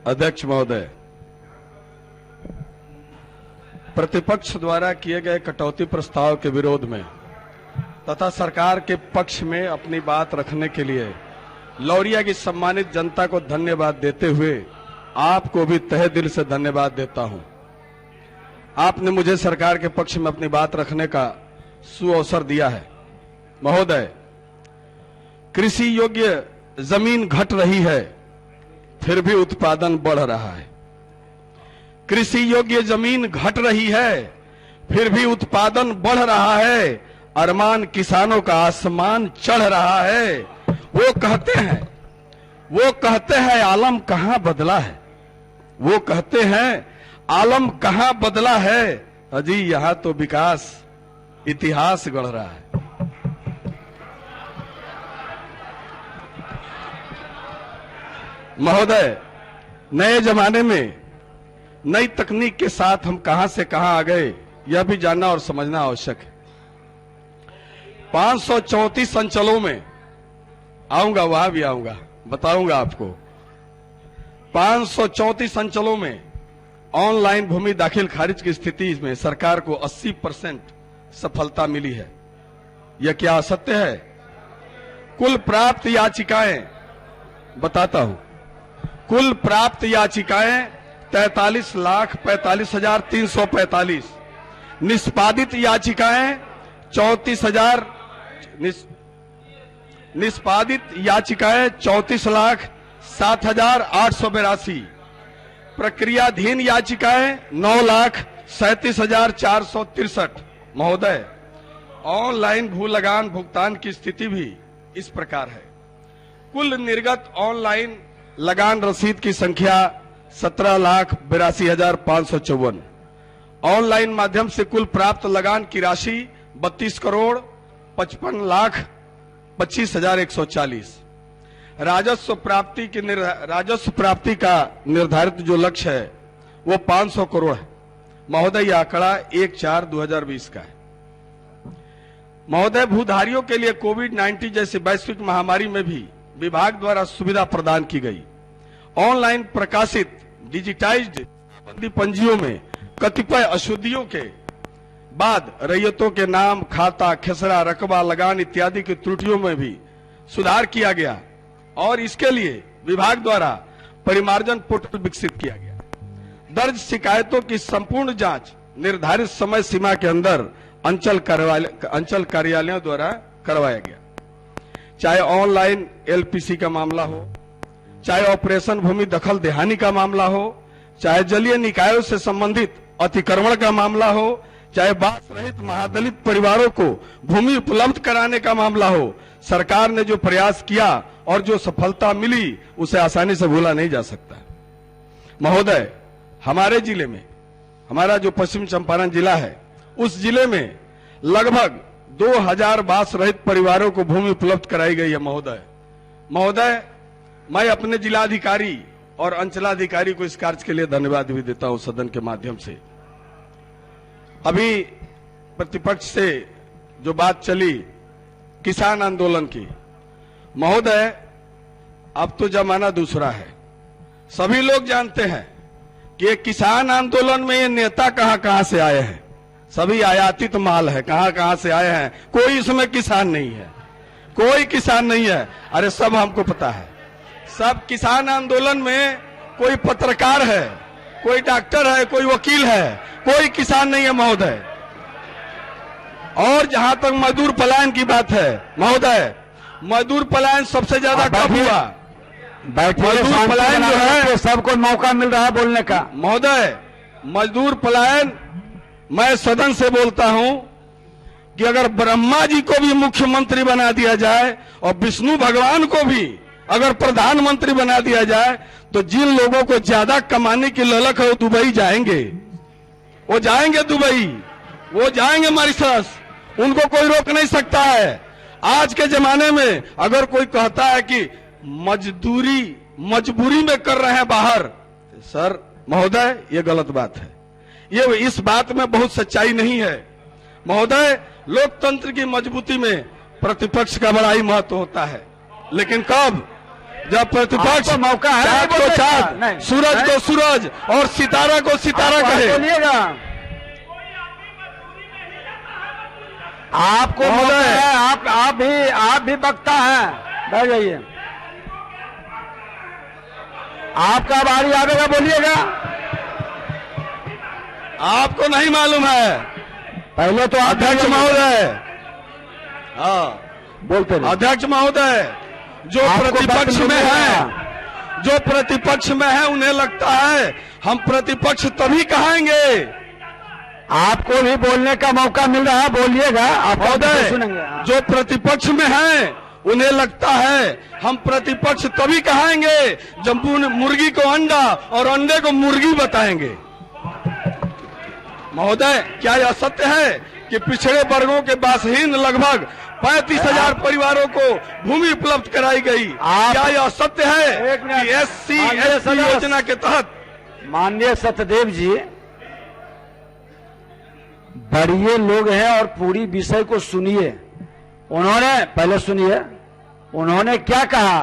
अध्यक्ष महोदय, प्रतिपक्ष द्वारा किए गए कटौती प्रस्ताव के विरोध में तथा सरकार के पक्ष में अपनी बात रखने के लिए लौरिया की सम्मानित जनता को धन्यवाद देते हुए आपको भी तहे दिल से धन्यवाद देता हूं। आपने मुझे सरकार के पक्ष में अपनी बात रखने का सुअवसर दिया है। महोदय, कृषि योग्य जमीन घट रही है, फिर भी उत्पादन बढ़ रहा है। कृषि योग्य जमीन घट रही है, फिर भी उत्पादन बढ़ रहा है। अरमान किसानों का आसमान चढ़ रहा है। वो कहते हैं आलम कहां बदला है। वो कहते हैं आलम कहां बदला है। अजी यहां तो विकास इतिहास गढ़ रहा है। महोदय, नए जमाने में नई तकनीक के साथ हम कहां से कहां आ गए, यह भी जानना और समझना आवश्यक है। 534 अंचलों में आऊंगा, वहां भी आऊंगा, बताऊंगा आपको। 534 अंचलों में ऑनलाइन भूमि दाखिल खारिज की स्थिति में सरकार को 80% सफलता मिली है। यह क्या सत्य है? कुल प्राप्त याचिकाएं बताता हूं। कुल प्राप्त याचिकाएं 43,45,345। निष्पादित याचिकाएं 34,07,882। प्रक्रियाधीन याचिकाएं 9,37,463। महोदय, ऑनलाइन भू लगान भुगतान की स्थिति भी इस प्रकार है। कुल निर्गत ऑनलाइन लगान रसीद की संख्या 17,82,554। ऑनलाइन माध्यम से कुल प्राप्त लगान की राशि 32,55,25,140। राजस्व प्राप्ति का निर्धारित जो लक्ष्य है वो 500 करोड़ है। महोदय, यह आंकड़ा 1/4/2020 का है। महोदय, भूधारियों के लिए कोविड-19 जैसी वैश्विक महामारी में भी विभाग द्वारा सुविधा प्रदान की गई। ऑनलाइन प्रकाशित डिजिटाइज्ड पंजियों में कतिपय अशुद्धियों के बाद रैयतों के नाम, खाता, खेसरा, रकबा, लगान इत्यादि की त्रुटियों में भी सुधार किया गया और इसके लिए विभाग द्वारा परिमार्जन पोर्टल विकसित किया गया। दर्ज शिकायतों की संपूर्ण जांच निर्धारित समय सीमा के अंदर अंचल कार्यालयों द्वारा करवाया गया। चाहे ऑनलाइन एलपीसी का मामला हो, चाहे ऑपरेशन भूमि दखल देहानी का मामला हो, चाहे जलीय निकायों से संबंधित अतिक्रमण का मामला हो, चाहे बास रहित महादलित परिवारों को भूमि उपलब्ध कराने का मामला हो, सरकार ने जो प्रयास किया और जो सफलता मिली उसे आसानी से भूला नहीं जा सकता। महोदय, हमारे जिले में, हमारा जो पश्चिम चंपारण जिला है, उस जिले में लगभग 2000 बास रहित परिवारों को भूमि उपलब्ध कराई गई है। महोदय, मैं अपने जिलाधिकारी और अंचलाधिकारी को इस कार्य के लिए धन्यवाद भी देता हूं सदन के माध्यम से। अभी प्रतिपक्ष से जो बात चली किसान आंदोलन की, महोदय, अब तो जमाना दूसरा है। सभी लोग जानते हैं कि ये किसान आंदोलन में ये नेता कहां से आए हैं। सभी आयातित माल है, कहां से आए हैं। कोई इसमें किसान नहीं है, कोई किसान नहीं है। अरे सब हमको पता है। सब किसान आंदोलन में कोई पत्रकार है, कोई डॉक्टर है, कोई वकील है, कोई किसान नहीं है महोदय। और जहां तक मजदूर पलायन की बात है महोदय, मजदूर पलायन सबसे ज्यादा कब हुआ? मजदूर पलायन जो है, सबको मौका मिल रहा है बोलने का। महोदय, मजदूर पलायन, मैं सदन से बोलता हूं कि अगर ब्रह्मा जी को भी मुख्यमंत्री बना दिया जाए और विष्णु भगवान को भी अगर प्रधानमंत्री बना दिया जाए तो जिन लोगों को ज्यादा कमाने की ललक है वो दुबई जाएंगे, वो जाएंगे दुबई, वो जाएंगे मॉरिशस। उनको कोई रोक नहीं सकता है। आज के जमाने में अगर कोई कहता है कि मजबूरी में कर रहे हैं बाहर, सर महोदय ये गलत बात है। ये इस बात में बहुत सच्चाई नहीं है महोदय। लोकतंत्र की मजबूती में प्रतिपक्ष का बड़ा ही महत्व होता है, लेकिन कब? जब प्रतिपक्ष आपको मौका है चाँद नहीं को बोलने का? चाँद, नहीं। सूरज नहीं। को सूरज और सितारा को सितारा आप कहे। बोलिएगा, आपको मौका महोदय। है, आप भी वक्ता हैं, बैठ जाइए। आपका बारी आवेगा, बोलिएगा। आपको नहीं मालूम है? पहले तो आप अध्यक्ष महोदय, हाँ बोलते रहे। अध्यक्ष महोदय, जो आपको प्रतिपक्ष बात में मिलेगा। है, जो प्रतिपक्ष में है उन्हें लगता है हम प्रतिपक्ष तभी कहेंगे। आपको भी बोलने का मौका मिल रहा है, बोलिएगा। आप महोदय, सुनेंगे। जो प्रतिपक्ष में है उन्हें लगता है हम प्रतिपक्ष तभी कहेंगे जब मुर्गी को अंडा और अंडे को मुर्गी बताएंगे। महोदय, क्या यह सत्य है कि पिछड़े वर्गों के बासहीन लगभग 35,000 परिवारों को भूमि उपलब्ध कराई गई? क्या यह सत्य है एक मिनट। कि SC माननीय ST सदस्य। योजना के तहत? माननीय सत्यदेव जी, बड़े लोग हैं और पूरी विषय को सुनिए। उन्होंने पहले सुनिए, उन्होंने क्या कहा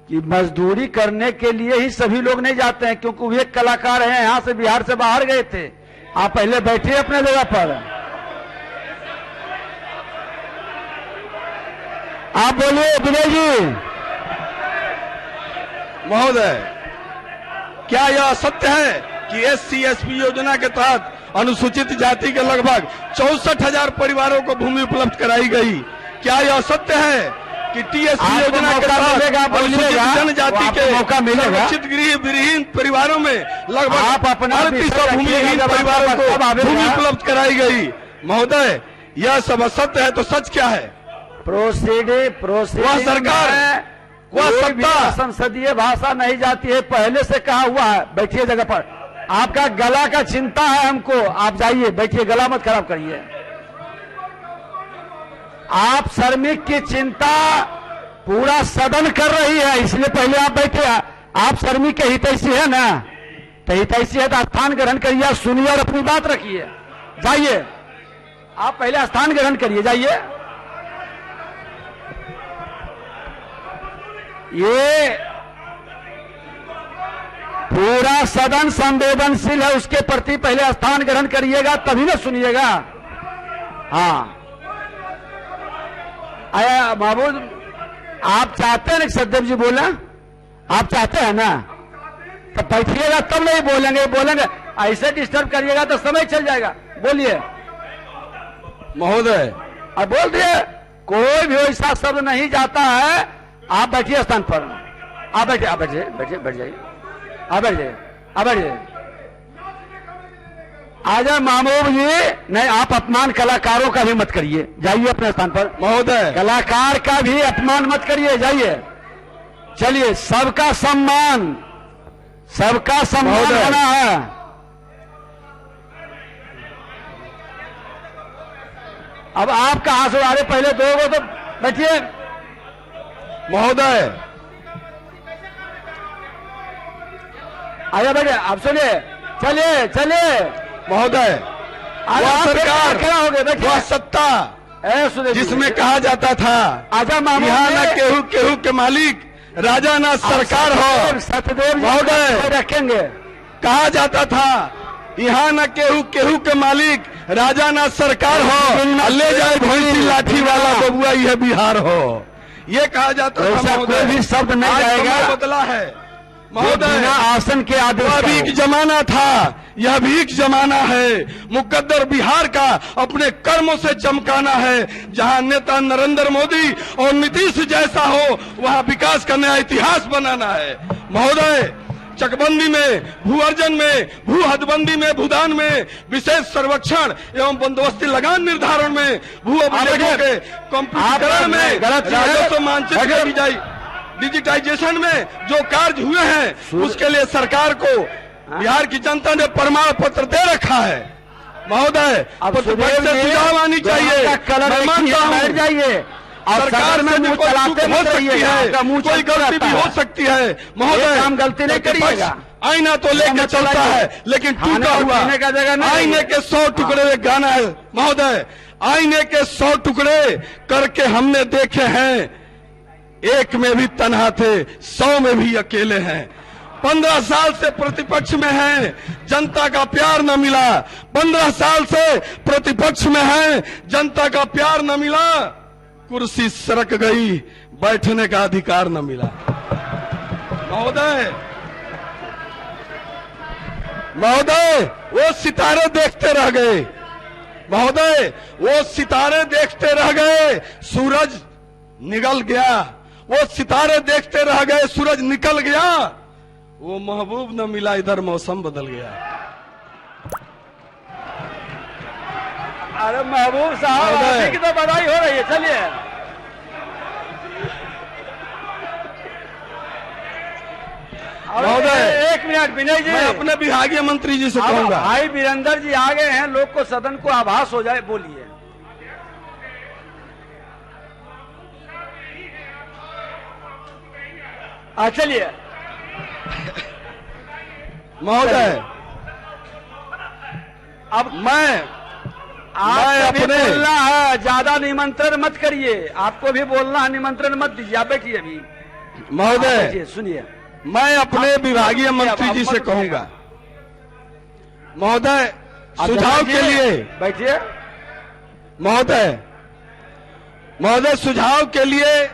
कि मजदूरी करने के लिए ही सभी लोग नहीं जाते हैं, क्योंकि वे कलाकार हैं, यहां से बिहार से बाहर गए थे। आप पहले बैठिए अपने जगह पर। आप बोलिए विनय जी। महोदय, क्या यह सत्य है कि SC ST योजना के तहत अनुसूचित जाति के लगभग 64,000 परिवारों को भूमि उपलब्ध कराई गई? क्या यह सत्य है कि TSC आपको योजना के मौका मिलेगा, तहत अनुसूचित बोलिएगा। जनजाति आपको के मौका मिलेगा। संरक्षित गृह विहीन परिवारों में आप लगभग अपना 3800 विषय भूमिहीन रखिएगा, जब परिवारों आपका सब को आवेगा। भूमि उपलब्ध कराई गई? महोदय, यह सब असत्य है तो सच क्या है? प्रोसीडिंग वह सरकार, वह कोई भी सत्ता, संसदीय भाषा नहीं जाती है, पहले से कहा हुआ है। बैठिए जगह पर। आपका गला का चिंता है हमको, आप जाइए, बैठिए, गला मत खराब करिए। आप श्रमिक की चिंता पूरा सदन कर रही है, इसलिए पहले आप बैठे। आप श्रमिक के हितैषी है ना, तो हितैषी है तो स्थान ग्रहण करिए, सुनिए और अपनी बात रखिए। जाइए, आप पहले स्थान ग्रहण करिए, जाइए। ये पूरा सदन संवेदनशील है, उसके प्रति पहले स्थान ग्रहण करिएगा, तभी ना सुनिएगा। हाँ, आया महबूब, आप चाहते हैं ना सत्यदेव जी बोला? आप चाहते हैं ना, तो बैठिएगा तब नहीं बोलेंगे। बोलेंगे ऐसे डिस्टर्ब करिएगा तो समय चल जाएगा। बोलिए महोदय। अब बोल दिए, कोई भी ऐसा शब्द नहीं जाता है। आप बैठिए स्थान पर, आप बैठिए, आप बैठिए, बैठिए, बैठ जाइए, आप बैठ जाइए, आप बैठ जाइए। आजा महबूब जी, नहीं, आप अपमान कलाकारों का भी मत करिए, जाइए अपने स्थान पर। महोदय, कलाकार का भी अपमान मत करिए, जाइए। चलिए, सबका सम्मान, सबका सम्मान महोदय। होना है। अब आप कहां से आ रहे? पहले दो गो तो बैठिए। महोदय, आइए बैठे, आप सुनिए। चलिए चलिए महोदय, अरे वह आप सरकार, खड़ा हो गए, बैठिए। वह सत्ता ए, सुनिए, जिसमें कहा जाता था आजा मामूद यहाँ न जी। केहू केहू के मालिक, राजा ना सरकार हो। सत्यदेव जी महोदय। रखेंगे। कहा जाता था यहाँ न केहू केहू के मालिक, राजा ना सरकार हो। ले जाए भैंसी लाठी वाला बबुआ यह बिहार हो। ये कहा जाता था ऐसा महोदय। कोई भी शब्द नहीं आज जाएगा। समय बदला है बिना महोदय। आसन के आदेश वह का भीख हो। जमाना था, यह भीख जमाना है। मुकद्दर बिहार का अपने कर्मों से चमकाना है। जहां नेता नरेंद्र मोदी और नीतीश जैसा हो, वहां विकास का नया इतिहास बनाना है महोदय। चकबंदी में, भू अर्जन में, भू हदबंदी में, भूदान में, विशेष सर्वेक्षण एवं बंदोबस्ती लगान निर्धारण में, भू अभिलेखों के कंप्यूटरीकरण में, गलत चीज है। राजस्व मानचित्र डिजिटाइजेशन में जो कार्य हुए हैं, उसके लिए सरकार को बिहार की जनता ने प्रमाण पत्र दे रखा है महोदय। अब प्रतिपक्ष सुदेव से जी, सुझाव आनी चाहिए। आपका कलर मैं एक ही मानता है, हूं बैठ जाइए। और सरकार सदन से में भी मुंह कोई चलाते चूक हो मत सकती रहिएगा, है, आपका मुंह कोई चलता गलती भी रहता हो है। सकती है महोदय। एक काम गलती नहीं प्रतिपक्ष करिएगा। आईना तो लेके मत चलता चलाइए। है, लेकिन खाने टूटा और हुआ पीने का जगह नहीं। आईने के 100 टुकड़े एक गाना है महोदय। आईने के 100 टुकड़े करके हमने देखे हैं, एक में भी तन्हा थे, 100 में भी अकेले हैं। 15 साल से प्रतिपक्ष में हैं, जनता का प्यार न मिला। 15 साल से प्रतिपक्ष में हैं, जनता का प्यार न मिला। कुर्सी सरक गई, बैठने का अधिकार न मिला। महोदय वो सितारे देखते रह गए। महोदय वो सितारे देखते रह गए, सूरज निकल गया। वो सितारे देखते रह गए, सूरज निकल गया। वो महबूब न मिला, इधर मौसम बदल गया। अरे महबूब साहब, आपकी की तो बधाई हो रही है। चलिए महोदय, एक मिनट विनय जी, मैं अपने विभागीय मंत्री जी से कहूंगा। भाई वीरेंद्र जी आ गए हैं, लोग को सदन को आभास हो जाए। बोलिए। चलिए महोदय, अब मैं अपने बोलना है, ज्यादा निमंत्रण मत करिए। आपको भी बोलना है, निमंत्रण मत दीजिए। आप बैठिए अभी। महोदय, सुनिए, मैं अपने विभागीय मंत्री जी से कहूंगा। महोदय, सुझाव के लिए बैठिए। महोदय सुझाव के लिए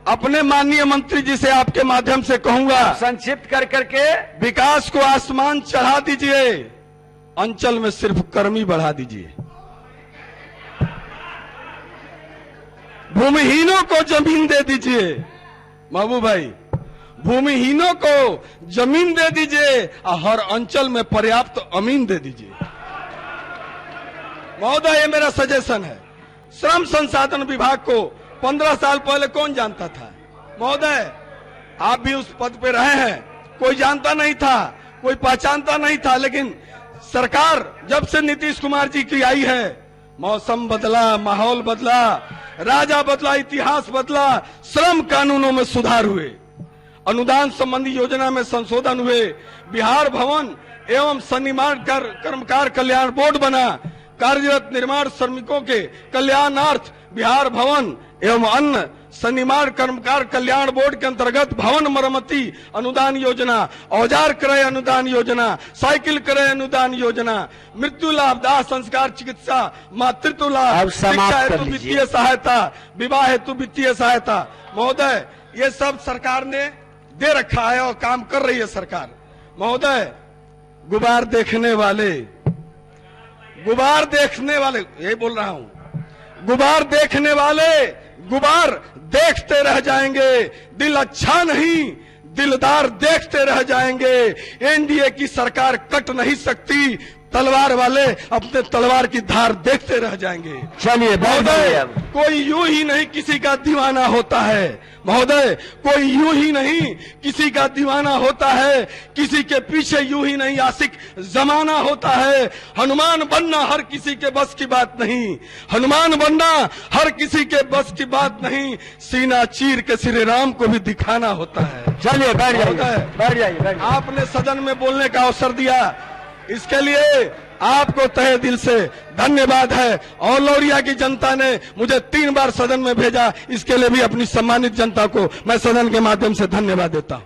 अपने माननीय मंत्री जी से आपके माध्यम से कहूंगा, संक्षिप्त कर करके विकास को आसमान चढ़ा दीजिए, अंचल में सिर्फ कर्मी बढ़ा दीजिए। भूमिहीनों को जमीन दे दीजिए। महबूब भाई, भूमिहीनों को जमीन दे दीजिए और हर अंचल में पर्याप्त अमीन दे दीजिए। महोदय, ये मेरा सजेशन है। श्रम संसाधन विभाग को 15 साल पहले कौन जानता था? महोदय, आप भी उस पद पे रहे हैं, कोई जानता नहीं था, कोई पहचानता नहीं था। लेकिन सरकार जब से नीतीश कुमार जी की आई है, मौसम बदला, माहौल बदला, राजा बदला, इतिहास बदला। श्रम कानूनों में सुधार हुए, अनुदान संबंधी योजना में संशोधन हुए, बिहार भवन एवं सन्निर्माण कर्मकार कल्याण बोर्ड बना, कार्यरत निर्माण श्रमिकों के कल्याणार्थ बिहार भवन एवं अन्य सन्निर्माण कर्मकार कल्याण बोर्ड के अंतर्गत भवन मरम्मती अनुदान योजना, औजार क्रय अनुदान योजना, साइकिल क्रय अनुदान योजना, मृत्यु लाभ, दाह संस्कार, चिकित्सा, मातृत्व लाभ, शिक्षा हेतु वित्तीय सहायता, विवाह हेतु वित्तीय सहायता। महोदय, ये सब सरकार ने दे रखा है और काम कर रही है सरकार। महोदय, गुबार देखने वाले, यही बोल रहा हूं, गुबार देखने वाले गुबार देखते रह जाएंगे। दिल अच्छा नहीं, दिलदार देखते रह जाएंगे। एनडीए की सरकार कट नहीं सकती, तलवार वाले अपने तलवार की धार देखते रह जाएंगे। चलिए महोदय, कोई यूं ही नहीं किसी का दीवाना होता है। महोदय, कोई यूं ही नहीं किसी का दीवाना होता है, किसी के पीछे यूं ही नहीं आशिक जमाना होता है। हनुमान बनना हर किसी के बस की बात नहीं, हनुमान बनना हर किसी के बस की बात नहीं, सीना चीर के श्री राम को भी दिखाना होता है। चलिए बैठ जाइए। आपने सदन में बोलने का अवसर दिया, इसके लिए आपको तहे दिल से धन्यवाद है। और लौरिया की जनता ने मुझे 3 बार सदन में भेजा, इसके लिए भी अपनी सम्मानित जनता को मैं सदन के माध्यम से धन्यवाद देता हूं।